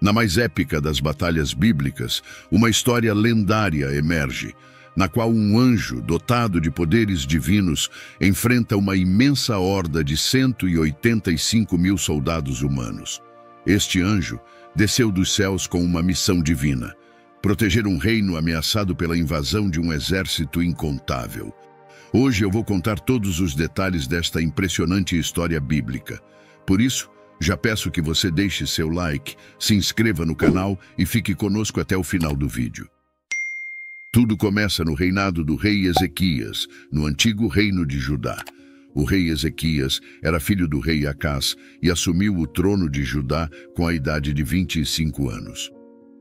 Na mais épica das batalhas bíblicas, uma história lendária emerge, na qual um anjo, dotado de poderes divinos, enfrenta uma imensa horda de 185 mil soldados humanos. Este anjo desceu dos céus com uma missão divina: proteger um reino ameaçado pela invasão de um exército incontável. Hoje eu vou contar todos os detalhes desta impressionante história bíblica. Por isso, já peço que você deixe seu like, se inscreva no canal e fique conosco até o final do vídeo. Tudo começa no reinado do rei Ezequias, no antigo reino de Judá. O rei Ezequias era filho do rei Acás e assumiu o trono de Judá com a idade de 25 anos.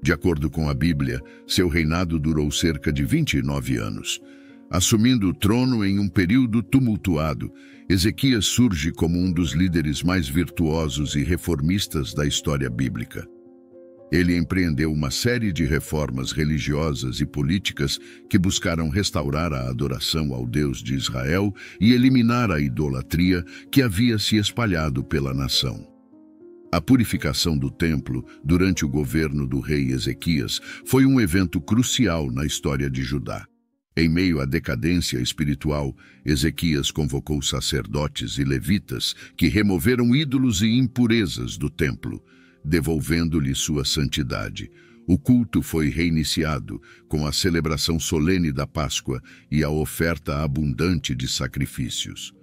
De acordo com a Bíblia, seu reinado durou cerca de 29 anos. Assumindo o trono em um período tumultuado, Ezequias surge como um dos líderes mais virtuosos e reformistas da história bíblica. Ele empreendeu uma série de reformas religiosas e políticas que buscaram restaurar a adoração ao Deus de Israel e eliminar a idolatria que havia se espalhado pela nação. A purificação do templo durante o governo do rei Ezequias foi um evento crucial na história de Judá. Em meio à decadência espiritual, Ezequias convocou sacerdotes e levitas que removeram ídolos e impurezas do templo, devolvendo-lhe sua santidade. O culto foi reiniciado com a celebração solene da Páscoa e a oferta abundante de sacrifícios.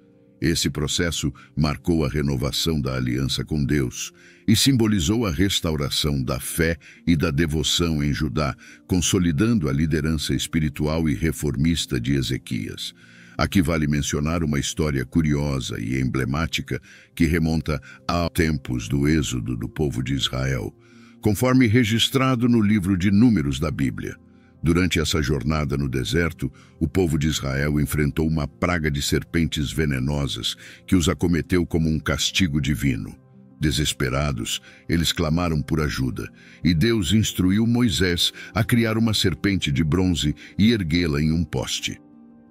Esse processo marcou a renovação da aliança com Deus e simbolizou a restauração da fé e da devoção em Judá, consolidando a liderança espiritual e reformista de Ezequias. Aqui vale mencionar uma história curiosa e emblemática que remonta a tempos do êxodo do povo de Israel, conforme registrado no livro de Números da Bíblia. Durante essa jornada no deserto, o povo de Israel enfrentou uma praga de serpentes venenosas que os acometeu como um castigo divino. Desesperados, eles clamaram por ajuda, e Deus instruiu Moisés a criar uma serpente de bronze e erguê-la em um poste.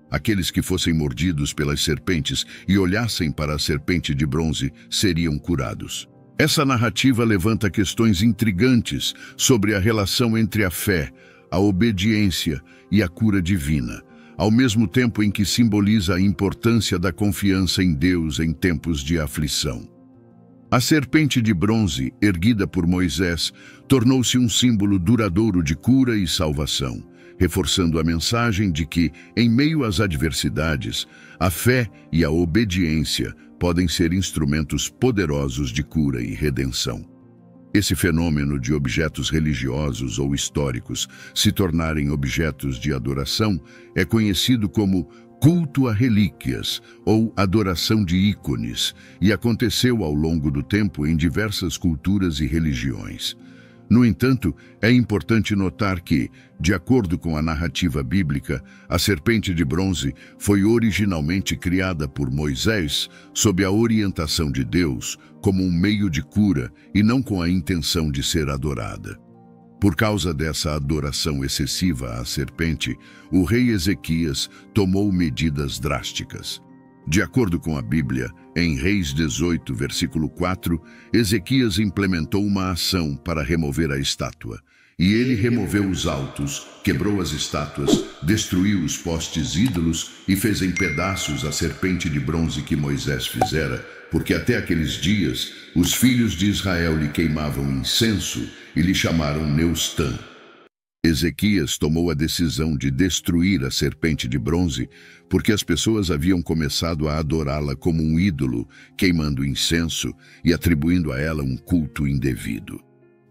Aqueles que fossem mordidos pelas serpentes e olhassem para a serpente de bronze seriam curados. Essa narrativa levanta questões intrigantes sobre a relação entre a fé, a obediência e a cura divina, ao mesmo tempo em que simboliza a importância da confiança em Deus em tempos de aflição. A serpente de bronze, erguida por Moisés, tornou-se um símbolo duradouro de cura e salvação, reforçando a mensagem de que, em meio às adversidades, a fé e a obediência podem ser instrumentos poderosos de cura e redenção. Esse fenômeno de objetos religiosos ou históricos se tornarem objetos de adoração é conhecido como culto a relíquias ou adoração de ícones e aconteceu ao longo do tempo em diversas culturas e religiões. No entanto, é importante notar que, de acordo com a narrativa bíblica, a serpente de bronze foi originalmente criada por Moisés sob a orientação de Deus como um meio de cura e não com a intenção de ser adorada. Por causa dessa adoração excessiva à serpente, o rei Ezequias tomou medidas drásticas. De acordo com a Bíblia, em Reis 18, versículo 4, Ezequias implementou uma ação para remover a estátua. E ele removeu os altos, quebrou as estátuas, destruiu os postes ídolos e fez em pedaços a serpente de bronze que Moisés fizera, porque até aqueles dias os filhos de Israel lhe queimavam incenso e lhe chamaram Neustã. Ezequias tomou a decisão de destruir a serpente de bronze porque as pessoas haviam começado a adorá-la como um ídolo, queimando incenso e atribuindo a ela um culto indevido.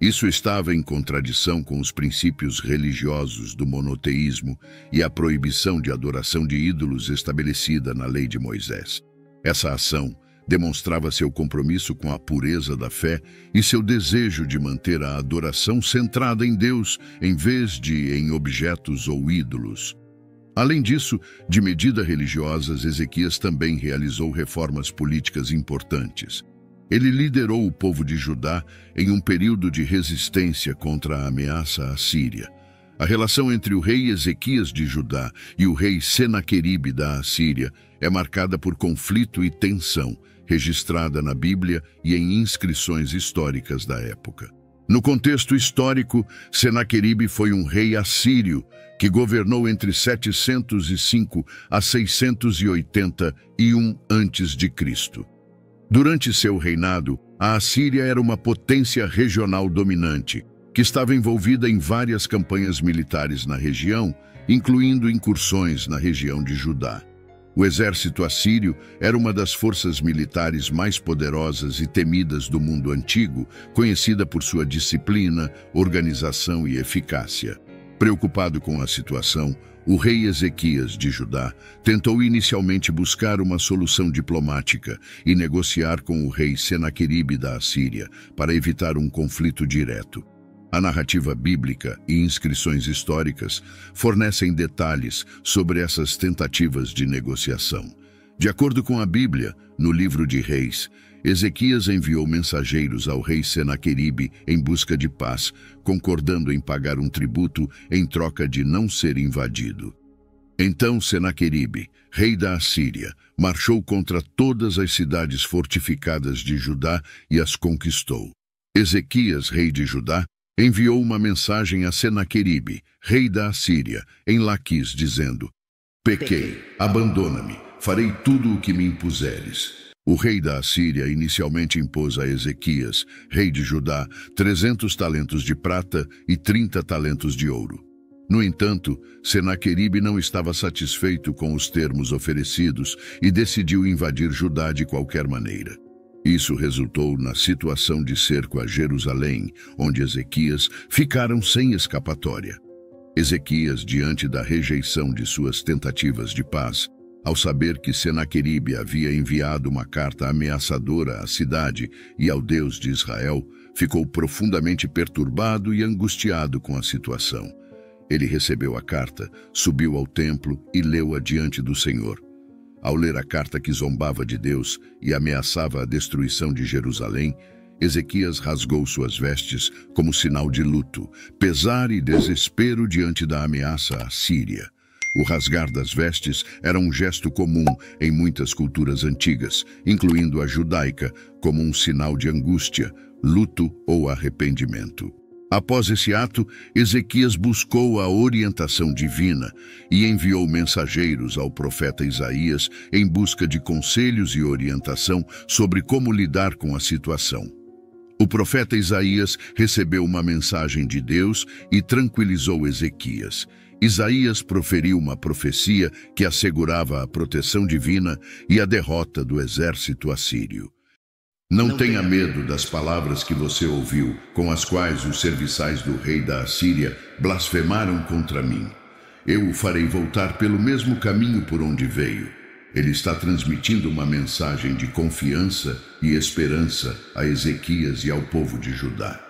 Isso estava em contradição com os princípios religiosos do monoteísmo e a proibição de adoração de ídolos estabelecida na lei de Moisés. Essa ação demonstrava seu compromisso com a pureza da fé e seu desejo de manter a adoração centrada em Deus, em vez de em objetos ou ídolos. Além disso, de medidas religiosas, Ezequias também realizou reformas políticas importantes. Ele liderou o povo de Judá em um período de resistência contra a ameaça assíria. A relação entre o rei Ezequias de Judá e o rei Senaqueribe da Assíria é marcada por conflito e tensão, registrada na Bíblia e em inscrições históricas da época. No contexto histórico, Senaqueribe foi um rei assírio que governou entre 705 a 681 a.C. Durante seu reinado, a Assíria era uma potência regional dominante, que estava envolvida em várias campanhas militares na região, incluindo incursões na região de Judá. O exército assírio era uma das forças militares mais poderosas e temidas do mundo antigo, conhecida por sua disciplina, organização e eficácia. Preocupado com a situação, o rei Ezequias de Judá tentou inicialmente buscar uma solução diplomática e negociar com o rei Senaqueribe da Assíria para evitar um conflito direto. A narrativa bíblica e inscrições históricas fornecem detalhes sobre essas tentativas de negociação. De acordo com a Bíblia, no livro de Reis, Ezequias enviou mensageiros ao rei Senaqueribe em busca de paz, concordando em pagar um tributo em troca de não ser invadido. Então Senaqueribe, rei da Assíria, marchou contra todas as cidades fortificadas de Judá e as conquistou. Ezequias, rei de Judá, enviou uma mensagem a Senaqueribe, rei da Assíria, em Laquis, dizendo: "Pequei, abandona-me, farei tudo o que me impuseres." O rei da Assíria inicialmente impôs a Ezequias, rei de Judá, 300 talentos de prata e 30 talentos de ouro. No entanto, Senaqueribe não estava satisfeito com os termos oferecidos e decidiu invadir Judá de qualquer maneira. Isso resultou na situação de cerco a Jerusalém, onde Ezequias ficaram sem escapatória. Ezequias, diante da rejeição de suas tentativas de paz, ao saber que Senaqueribe havia enviado uma carta ameaçadora à cidade e ao Deus de Israel, ficou profundamente perturbado e angustiado com a situação. Ele recebeu a carta, subiu ao templo e leu-a diante do Senhor. Ao ler a carta que zombava de Deus e ameaçava a destruição de Jerusalém, Ezequias rasgou suas vestes como sinal de luto, pesar e desespero diante da ameaça à Síria. O rasgar das vestes era um gesto comum em muitas culturas antigas, incluindo a judaica, como um sinal de angústia, luto ou arrependimento. Após esse ato, Ezequias buscou a orientação divina e enviou mensageiros ao profeta Isaías em busca de conselhos e orientação sobre como lidar com a situação. O profeta Isaías recebeu uma mensagem de Deus e tranquilizou Ezequias. Isaías proferiu uma profecia que assegurava a proteção divina e a derrota do exército assírio. Não tenha medo das palavras que você ouviu, com as quais os serviçais do rei da Assíria blasfemaram contra mim. Eu o farei voltar pelo mesmo caminho por onde veio. Ele está transmitindo uma mensagem de confiança e esperança a Ezequias e ao povo de Judá.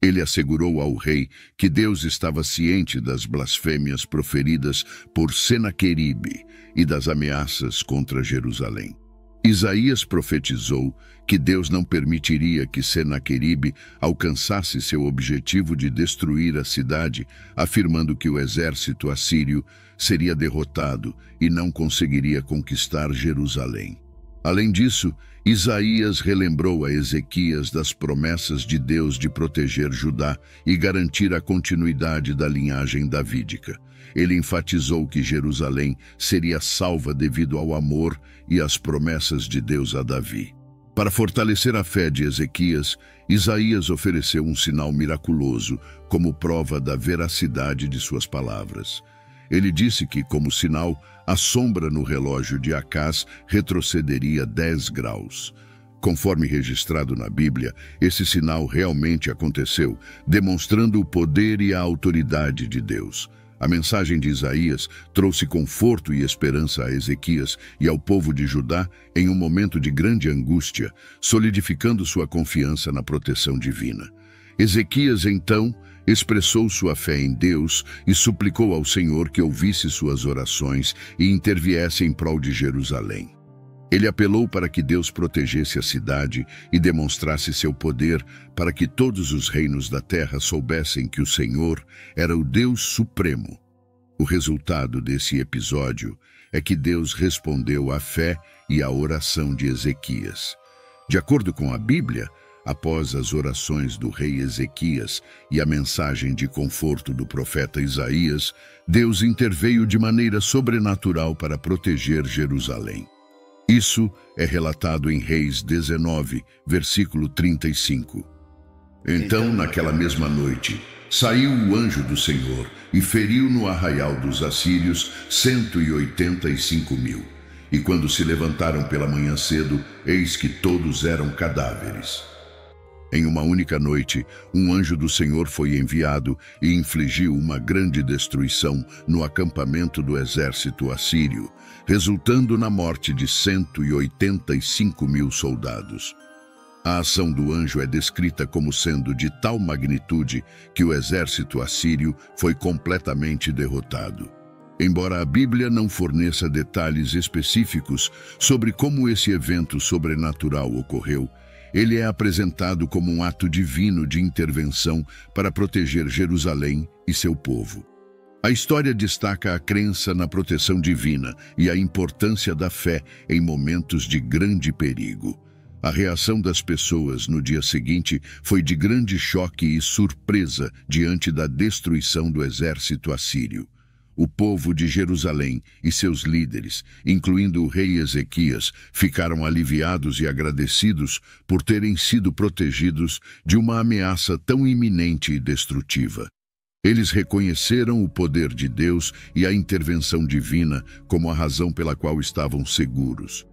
Ele assegurou ao rei que Deus estava ciente das blasfêmias proferidas por Senaqueribe e das ameaças contra Jerusalém. Isaías profetizou que Deus não permitiria que Senaqueribe alcançasse seu objetivo de destruir a cidade, afirmando que o exército assírio seria derrotado e não conseguiria conquistar Jerusalém. Além disso, Isaías relembrou a Ezequias das promessas de Deus de proteger Judá e garantir a continuidade da linhagem davídica. Ele enfatizou que Jerusalém seria salva devido ao amor e às promessas de Deus a Davi. Para fortalecer a fé de Ezequias, Isaías ofereceu um sinal miraculoso como prova da veracidade de suas palavras. Ele disse que, como sinal, a sombra no relógio de Acás retrocederia 10 graus. Conforme registrado na Bíblia, esse sinal realmente aconteceu, demonstrando o poder e a autoridade de Deus. A mensagem de Isaías trouxe conforto e esperança a Ezequias e ao povo de Judá em um momento de grande angústia, solidificando sua confiança na proteção divina. Ezequias, então, expressou sua fé em Deus e suplicou ao Senhor que ouvisse suas orações e interviesse em prol de Jerusalém. Ele apelou para que Deus protegesse a cidade e demonstrasse seu poder para que todos os reinos da terra soubessem que o Senhor era o Deus Supremo. O resultado desse episódio é que Deus respondeu à fé e à oração de Ezequias. De acordo com a Bíblia, Após as orações do rei Ezequias e a mensagem de conforto do profeta Isaías, Deus interveio de maneira sobrenatural para proteger Jerusalém. Isso é relatado em Reis 19, versículo 35. Então, naquela mesma noite, saiu o anjo do Senhor e feriu no arraial dos assírios 185.000. E quando se levantaram pela manhã cedo, eis que todos eram cadáveres. Em uma única noite, um anjo do Senhor foi enviado e infligiu uma grande destruição no acampamento do exército assírio, resultando na morte de 185.000 soldados. A ação do anjo é descrita como sendo de tal magnitude que o exército assírio foi completamente derrotado. Embora a Bíblia não forneça detalhes específicos sobre como esse evento sobrenatural ocorreu, ele é apresentado como um ato divino de intervenção para proteger Jerusalém e seu povo. A história destaca a crença na proteção divina e a importância da fé em momentos de grande perigo. A reação das pessoas no dia seguinte foi de grande choque e surpresa diante da destruição do exército assírio. O povo de Jerusalém e seus líderes, incluindo o rei Ezequias, ficaram aliviados e agradecidos por terem sido protegidos de uma ameaça tão iminente e destrutiva. Eles reconheceram o poder de Deus e a intervenção divina como a razão pela qual estavam seguros.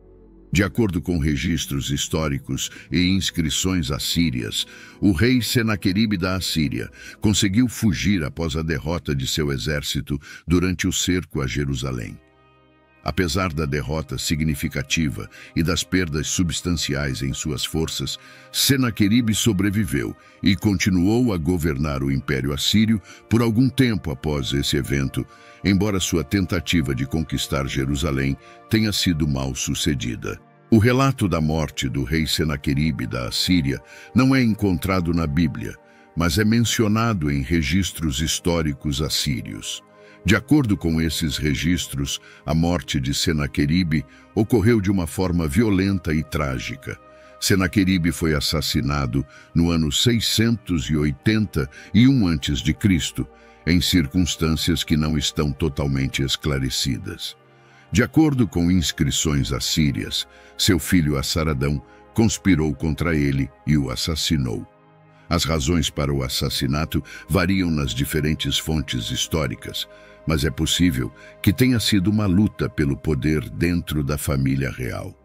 De acordo com registros históricos e inscrições assírias, o rei Senaqueribe da Assíria conseguiu fugir após a derrota de seu exército durante o cerco a Jerusalém. Apesar da derrota significativa e das perdas substanciais em suas forças, Senaqueribe sobreviveu e continuou a governar o Império Assírio por algum tempo após esse evento, embora sua tentativa de conquistar Jerusalém tenha sido mal sucedida. O relato da morte do rei Senaqueribe da Assíria não é encontrado na Bíblia, mas é mencionado em registros históricos assírios. De acordo com esses registros, a morte de Senaqueribe ocorreu de uma forma violenta e trágica. Senaqueribe foi assassinado no ano 681 a.C., em circunstâncias que não estão totalmente esclarecidas. De acordo com inscrições assírias, seu filho Assaradão conspirou contra ele e o assassinou. As razões para o assassinato variam nas diferentes fontes históricas, mas é possível que tenha sido uma luta pelo poder dentro da família real.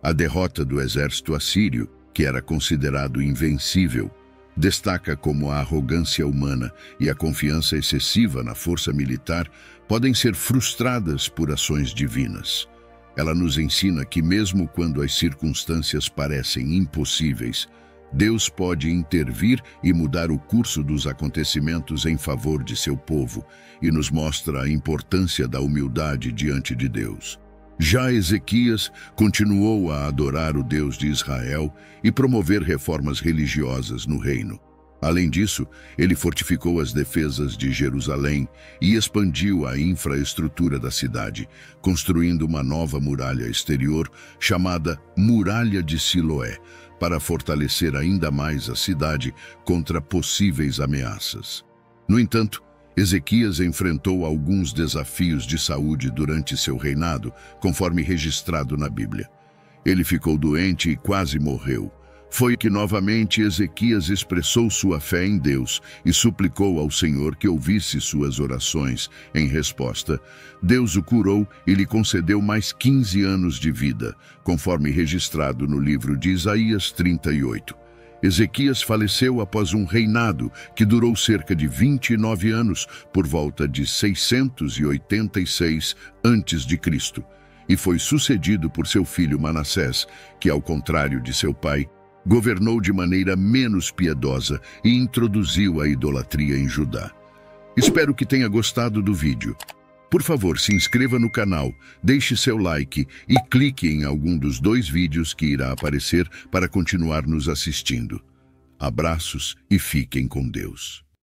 A derrota do exército assírio, que era considerado invencível, destaca como a arrogância humana e a confiança excessiva na força militar podem ser frustradas por ações divinas. Ela nos ensina que mesmo quando as circunstâncias parecem impossíveis, Deus pode intervir e mudar o curso dos acontecimentos em favor de seu povo e nos mostra a importância da humildade diante de Deus. Já Ezequias continuou a adorar o Deus de Israel e promover reformas religiosas no reino. Além disso, ele fortificou as defesas de Jerusalém e expandiu a infraestrutura da cidade, construindo uma nova muralha exterior chamada Muralha de Siloé, para fortalecer ainda mais a cidade contra possíveis ameaças. No entanto, Ezequias enfrentou alguns desafios de saúde durante seu reinado, conforme registrado na Bíblia. Ele ficou doente e quase morreu. Foi que novamente Ezequias expressou sua fé em Deus e suplicou ao Senhor que ouvisse suas orações. Em resposta, Deus o curou e lhe concedeu mais 15 anos de vida, conforme registrado no livro de Isaías 38. Ezequias faleceu após um reinado que durou cerca de 29 anos, por volta de 686 a.C., e foi sucedido por seu filho Manassés, que, ao contrário de seu pai, governou de maneira menos piedosa e introduziu a idolatria em Judá. Espero que tenha gostado do vídeo. Por favor, se inscreva no canal, deixe seu like e clique em algum dos 2 vídeos que irá aparecer para continuar nos assistindo. Abraços e fiquem com Deus.